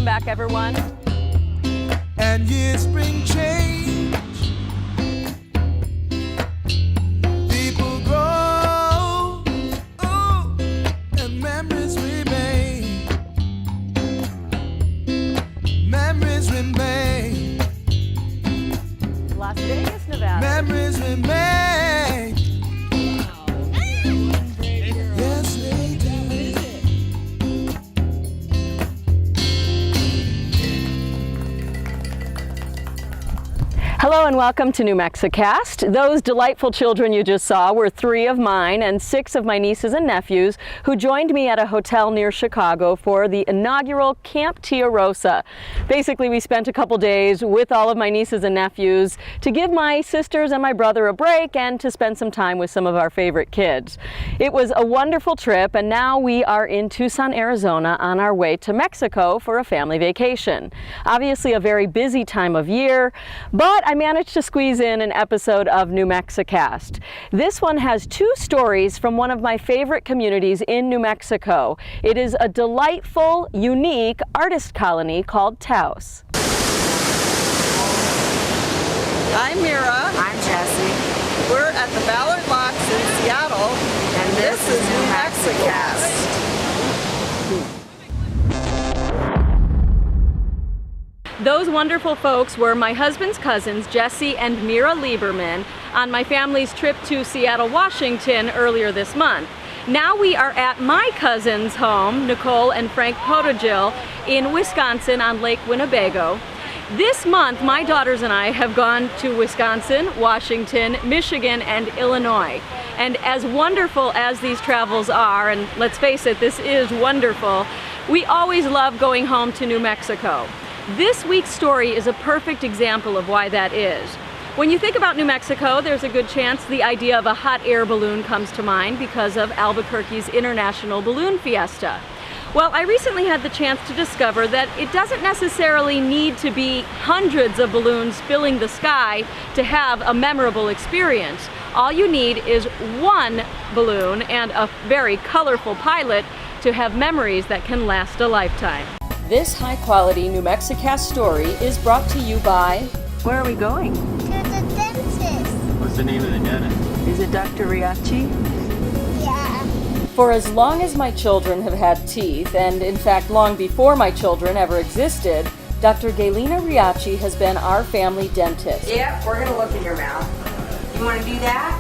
back, everyone. And years bring change. People grow, oh, and memories remain. Memories remain. Las Vegas, Nevada. Memories remain. Yes, they do. Hello and welcome to New Mexicast. Those delightful children you just saw were 3 of mine and 6 of my nieces and nephews who joined me at a hotel near Chicago for the inaugural Camp Tia Rosa. Basically, we spent a couple days with all of my nieces and nephews to give my sisters and my brother a break and to spend some time with some of our favorite kids. It was a wonderful trip, and now we are in Tucson, Arizona on our way to Mexico for a family vacation. Obviously a very busy time of year, but I managed to squeeze in an episode of New Mexicast. This one has 2 stories from one of my favorite communities in New Mexico. It is a delightful, unique artist colony called Taos. I'm Mira. I'm Jessie. We're at the Ballard Locks in Seattle, and this is New Mexicast. Those wonderful folks were my husband's cousins, Jesse and Mira Lieberman, on my family's trip to Seattle, Washington earlier this month. Now we are at my cousin's home, Nicole and Frank Potagil, in Wisconsin on Lake Winnebago. This month, my daughters and I have gone to Wisconsin, Washington, Michigan, and Illinois. And as wonderful as these travels are, and let's face it, this is wonderful, we always love going home to New Mexico. This week's story is a perfect example of why that is. When you think about New Mexico, there's a good chance the idea of a hot air balloon comes to mind because of Albuquerque's International Balloon Fiesta. Well, I recently had the chance to discover that it doesn't necessarily need to be hundreds of balloons filling the sky to have a memorable experience. All you need is one balloon and a very colorful pilot to have memories that can last a lifetime. This high-quality New Mexicast story is brought to you by... Where are we going? To the dentist. What's the name of the dentist? Is it Dr. Riachi? Yeah. For as long as my children have had teeth, and in fact long before my children ever existed, Dr. Galina Riachi has been our family dentist. Yep, we're gonna look in your mouth. You wanna do that?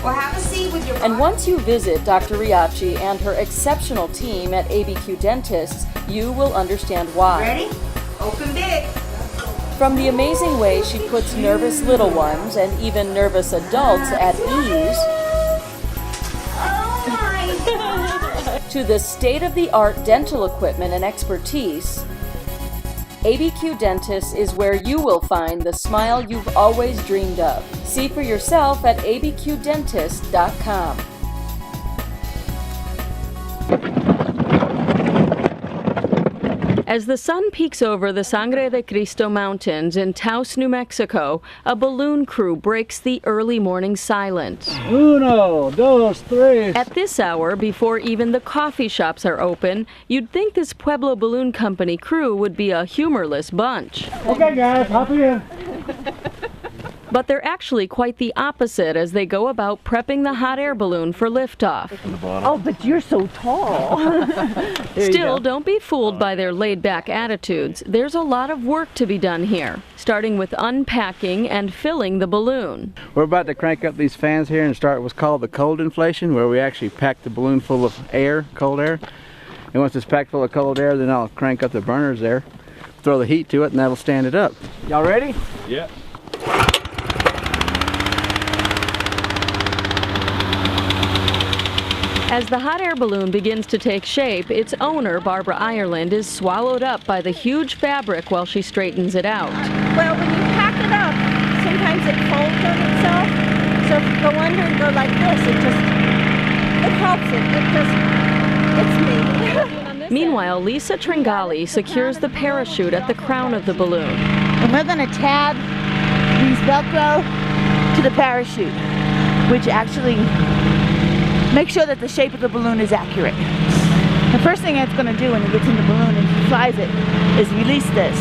Well, have a seat with your And once you visit Dr. Riachi and her exceptional team at ABQ Dentists, you will understand why. Ready? Open big. From the amazing way she puts nervous little ones and even nervous adults at ease, Oh my to the state-of-the-art dental equipment and expertise, ABQ Dentists is where you will find the smile you've always dreamed of. See for yourself at abqdentist.com. As the sun peeks over the Sangre de Cristo Mountains in Taos, New Mexico, a balloon crew breaks the early morning silence. 1, 2, 3. At this hour, before even the coffee shops are open, you'd think this Pueblo Balloon Company crew would be a humorless bunch. Okay, guys, hop in. But they're actually quite the opposite as they go about prepping the hot air balloon for liftoff. Oh, but you're so tall. Still, don't be fooled by their laid-back attitudes. There's a lot of work to be done here, starting with unpacking and filling the balloon. We're about to crank up these fans here and start what's called the cold inflation, where we actually pack the balloon full of air, cold air. And once it's packed full of cold air, then I'll crank up the burners there, throw the heat to it, and that'll stand it up. Y'all ready? Yeah. As the hot air balloon begins to take shape, its owner, Barbara Ireland, is swallowed up by the huge fabric while she straightens it out. Well, when you pack it up, sometimes it folds on itself. So if you go under and go like this, it helps it. It's me. Meanwhile, Lisa Tringali secures the parachute at the crown of the balloon. And we're going to tab these Velcro to the parachute, which actually makes sure that the shape of the balloon is accurate. The first thing it's going to do when it gets in the balloon is flies it is vistas.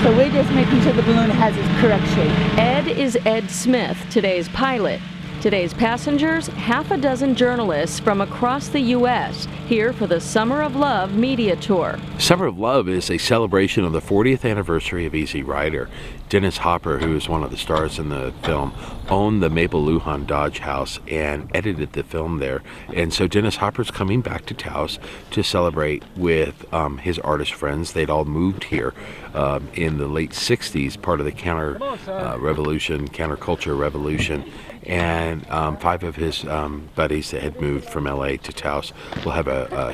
So we're just making sure the balloon has its correct shape. Ed is Ed Smith, today's pilot. Today's passengers, half a dozen journalists from across the U.S. here for the Summer of Love media tour. Summer of Love is a celebration of the 40th anniversary of Easy Rider. Dennis Hopper, who is one of the stars in the film, owned the Maple Lujan Dodge house and edited the film there. And so Dennis Hopper's coming back to Taos to celebrate with his artist friends. They'd all moved here in the late 60s, part of the counterculture revolution. And 5 of his buddies that had moved from LA to Taos will have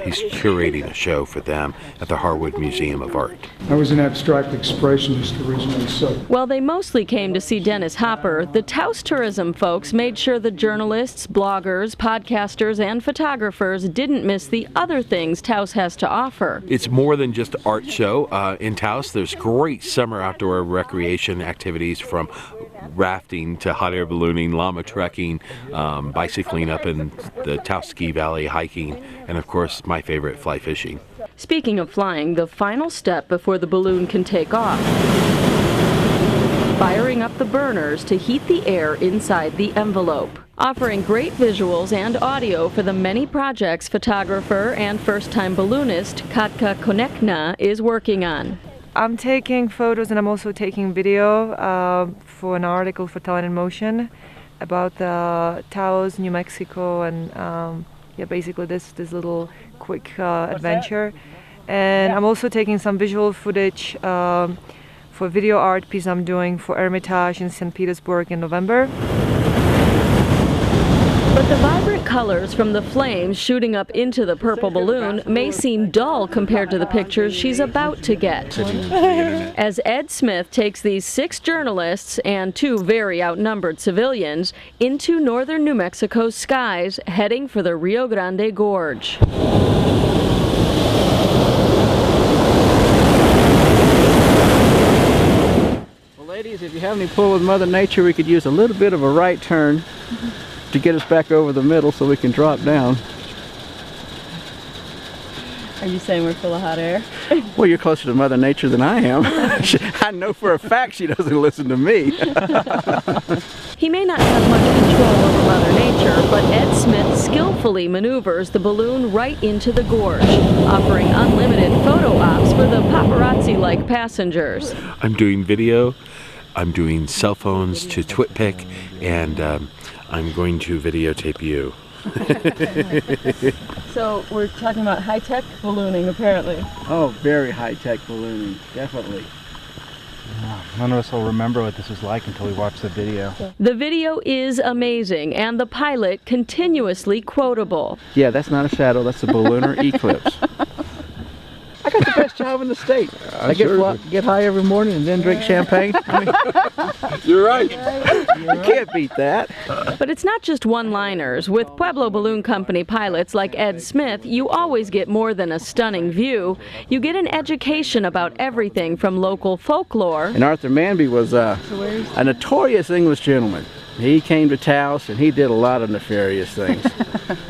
he's curating a show for them at the Harwood Museum of Art. I was an abstract expressionist originally, so. While they mostly came to see Dennis Hopper, the Taos tourism folks made sure the journalists, bloggers, podcasters, and photographers didn't miss the other things Taos has to offer. It's more than just an art show. In Taos, there's great summer outdoor recreation activities from rafting to hot air ballooning, llama trekking, bicycling up in the Taos Ski Valley, hiking, and of course my favorite, fly fishing. Speaking of flying, the final step before the balloon can take off. Firing up the burners to heat the air inside the envelope. Offering great visuals and audio for the many projects photographer and first-time balloonist Katka Konekna is working on. I'm taking photos and I'm also taking video for an article for Talent in Motion about Taos, New Mexico, and basically this little quick adventure. And I'm also taking some visual footage for video art piece I'm doing for Hermitage in St. Petersburg in November. But the vibrant colors from the flames shooting up into the purple balloon may seem dull compared to the pictures she's about to get. As Ed Smith takes these 6 journalists and 2 very outnumbered civilians into northern New Mexico's skies, heading for the Rio Grande Gorge. Well, ladies, if you have any pull with Mother Nature, we could use a little bit of a right turn to get us back over the middle so we can drop down. Are you saying we're full of hot air? Well, you're closer to Mother Nature than I am. I know for a fact she doesn't listen to me. He may not have much control over Mother Nature, but Ed Smith skillfully maneuvers the balloon right into the gorge, offering unlimited photo ops for the paparazzi-like passengers. I'm doing video, I'm doing cell phones to TwitPic, and I'm going to videotape you. So we're talking about high-tech ballooning, apparently. Oh, very high-tech ballooning, definitely. None of us will remember what this was like until we watch the video. The video is amazing, and the pilot continuously quotable. Yeah, that's not a shadow, that's a ballooner eclipse. I got the best job in the state. I get high every morning and then drink champagne. I mean, You're right. you can't beat that. But it's not just one-liners. With Pueblo Balloon Company pilots like Ed Smith, you always get more than a stunning view. You get an education about everything from local folklore. And Arthur Manby was a notorious English gentleman. He came to Taos and he did a lot of nefarious things.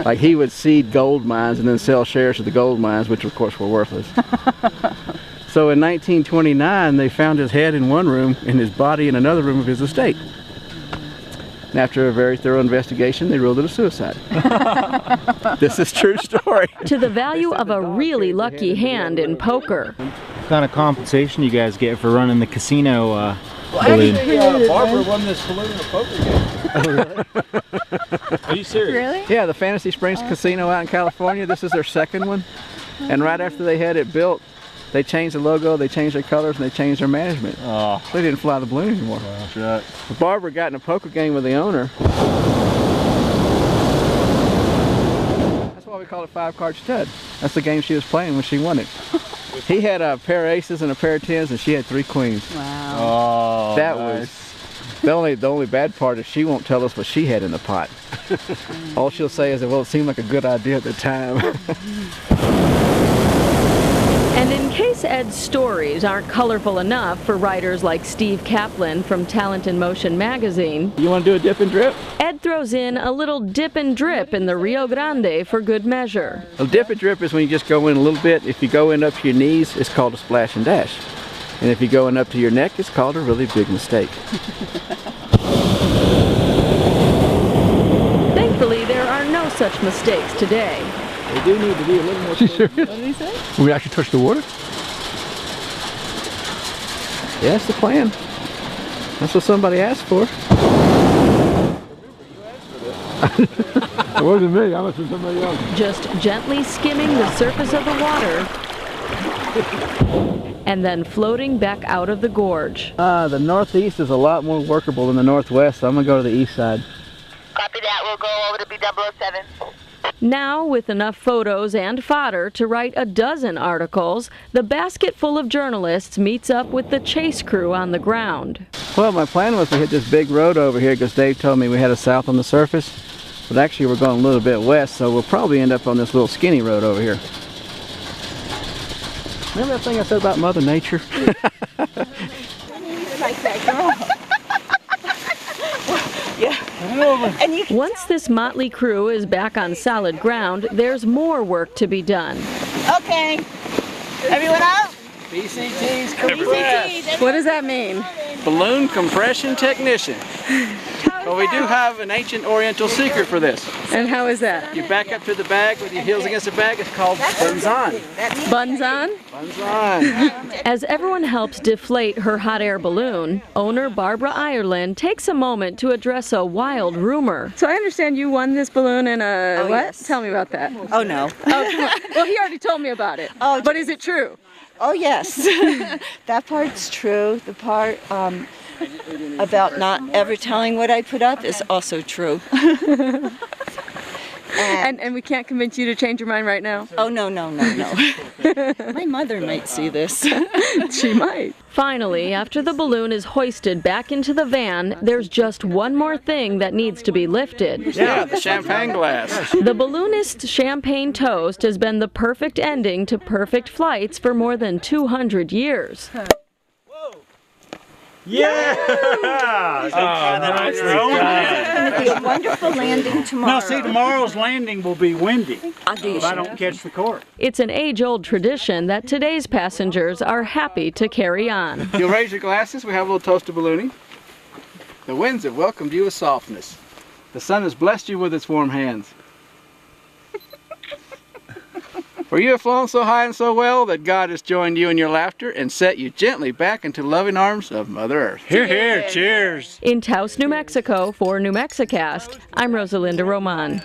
Like he would seed gold mines and then sell shares of the gold mines, which of course were worthless. So in 1929 they found his head in one room and his body in another room of his estate. And after a very thorough investigation they ruled it a suicide. This is true story. To the value of a really lucky hand in poker. What kind of compensation you guys get for running the casino balloon? Actually, Barbara won this balloon in a poker game. Oh, really? Are you serious? Really? Yeah, the Fantasy Springs Casino out in California. This is their second one. And right after they had it built, they changed the logo, they changed their colors, and they changed their management. Oh. So they didn't fly the balloon anymore. Well, shut. But Barbara got in a poker game with the owner. That's why we call it 5-card stud. That's the game she was playing when she won it. He had a pair of aces and a pair of tens, and she had 3 queens. Wow. Oh, That nice. was the only bad part is she won't tell us what she had in the pot. All she'll say is that, well, it seemed like a good idea at the time. And in case Ed's stories aren't colorful enough for writers like Steve Kaplan from Talent in Motion magazine, You want to do a dip and drip? Ed Ed throws in a little dip and drip in the Rio Grande for good measure. A dip and drip is when you just go in a little bit. If you go in up to your knees, it's called a splash and dash. And if you go in up to your neck, it's called a really big mistake. Thankfully, there are no such mistakes today. They do need to be a little more serious. What did he say? We actually touched the water? Yeah, that's the plan. That's what somebody asked for. It wasn't me, I must have been somebody else. Just gently skimming the surface of the water and then floating back out of the gorge. The northeast is a lot more workable than the northwest, so I'm gonna go to the east side. Copy that, we'll go over to B007. Now, with enough photos and fodder to write a dozen articles, the basket full of journalists meets up with the chase crew on the ground. Well, my plan was to hit this big road over here because Dave told me we had a south on the surface, but actually we're going a little bit west, so we'll probably end up on this little skinny road over here. Remember that thing I said about Mother Nature? Like that girl. Yeah. Once this motley crew is back on solid ground, there's more work to be done. Okay. Everyone out? BCT's BCTs. What does that mean? Balloon compression technician. Well, we do have an ancient oriental secret for this. And how is that? You back up to the bag with your heels against the bag, it's called buns on. Buns on? Buns on. As everyone helps deflate her hot air balloon, owner Barbara Ireland takes a moment to address a wild rumor. So I understand you won this balloon in a what? Yes. Tell me about that. Oh no. Oh, come on. Well, he already told me about it. Oh, but is it true? Oh yes. That part's true. The part about not ever telling what I put up is also true. And we can't convince you to change your mind right now? Oh no. My mother might see this. She might. Finally, after the balloon is hoisted back into the van, there's just one more thing that needs to be lifted. Yeah, the champagne glass. The balloonist's champagne toast has been the perfect ending to perfect flights for more than 200 years. Yeah! It's going to be a wonderful landing tomorrow. Now see, tomorrow's landing will be windy if I don't catch the cork. It's an age-old tradition that today's passengers are happy to carry on. You'll raise your glasses, we have a little toast of ballooning. The winds have welcomed you with softness. The sun has blessed you with its warm hands. For you have flown so high and so well that God has joined you in your laughter and set you gently back into loving arms of Mother Earth. Here, here, cheers. In Taos, New Mexico, for New Mexicast, I'm Rosalinda Román.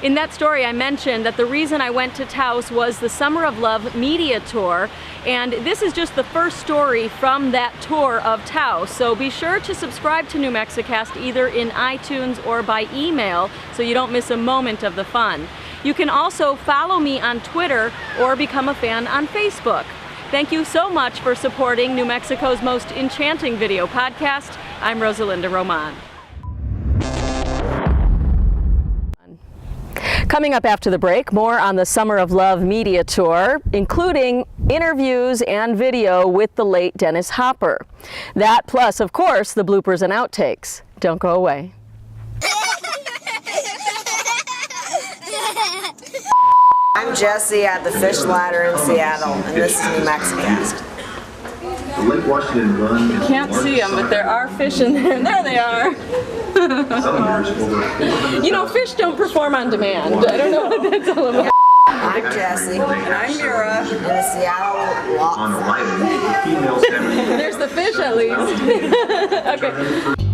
In that story, I mentioned that the reason I went to Taos was the Summer of Love media tour, and this is just the first story from that tour of Taos. So be sure to subscribe to New Mexicast either in iTunes or by email so you don't miss a moment of the fun. You can also follow me on Twitter or become a fan on Facebook. Thank you so much for supporting New Mexico's most enchanting video podcast. I'm Rosalinda Román. Coming up after the break, more on the Summer of Love media tour, including interviews and video with the late Dennis Hopper. That plus, of course, the bloopers and outtakes. Don't go away. I'm Jessie at the Fish Ladder in Seattle, and this is New Mexicast. Lake Washington run. You can't see them, but there are fish in there. There they are. You know, fish don't perform on demand. I don't know what that's all about. I'm Jessie. And I'm Mira in the Seattle lot. On the light, female salmon. There's the fish at least. Okay.